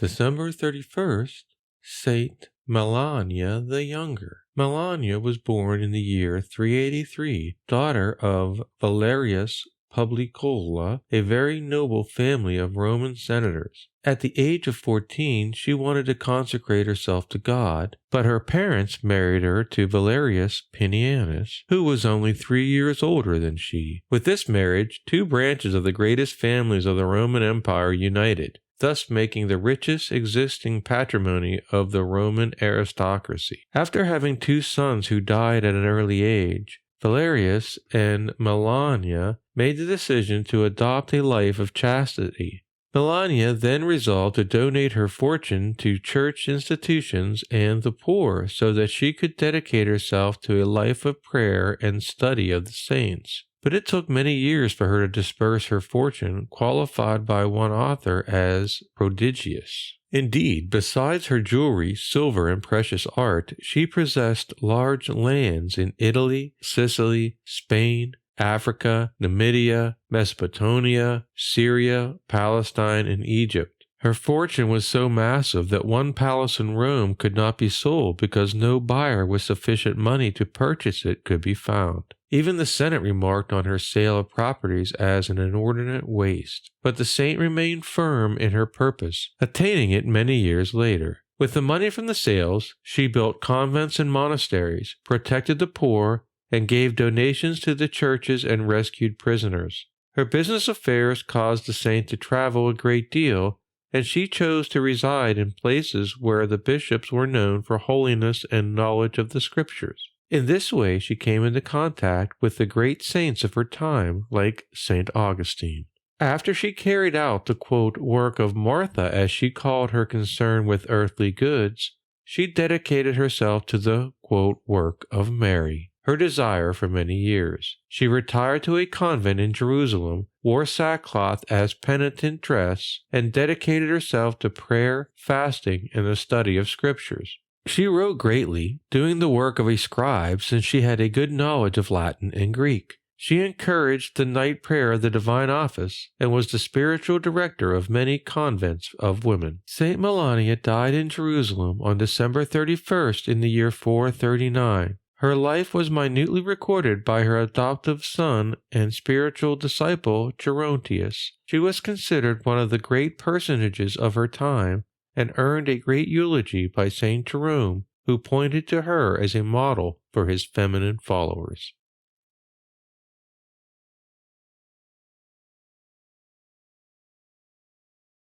December 31st, Saint Melania the Younger. Melania was born in the year 383, daughter of Valerius Publicola, a very noble family of Roman senators. At the age of 14, she wanted to consecrate herself to God, but her parents married her to Valerius Pinianus, who was only 3 years older than she. With this marriage, two branches of the greatest families of the Roman Empire united, thus making the richest existing patrimony of the Roman aristocracy. After having two sons who died at an early age, Valerius and Melania made the decision to adopt a life of chastity. Melania then resolved to donate her fortune to church institutions and the poor so that she could dedicate herself to a life of prayer and study of the saints. But it took many years for her to disperse her fortune, qualified by one author as prodigious. Indeed, besides her jewelry, silver, and precious art, she possessed large lands in Italy, Sicily, Spain, Africa, Numidia, Mesopotamia, Syria, Palestine, and Egypt. Her fortune was so massive that one palace in Rome could not be sold because no buyer with sufficient money to purchase it could be found. Even the Senate remarked on her sale of properties as an inordinate waste, but the saint remained firm in her purpose, attaining it many years later. With the money from the sales, she built convents and monasteries, protected the poor, and gave donations to the churches and rescued prisoners. Her business affairs caused the saint to travel a great deal, and she chose to reside in places where the bishops were known for holiness and knowledge of the Scriptures. In this way, she came into contact with the great saints of her time, like St. Augustine. After she carried out the, quote, work of Martha, as she called her concern with earthly goods, she dedicated herself to the, quote, work of Mary, her desire for many years. She retired to a convent in Jerusalem, wore sackcloth as penitent dress, and dedicated herself to prayer, fasting, and the study of Scriptures. She wrote greatly, doing the work of a scribe since she had a good knowledge of Latin and Greek. She encouraged the night prayer of the divine office and was the spiritual director of many convents of women. Saint Melania died in Jerusalem on December 31st in the year 439. Her life was minutely recorded by her adoptive son and spiritual disciple Gerontius. She was considered one of the great personages of her time and earned a great eulogy by Saint Jerome, who pointed to her as a model for his feminine followers.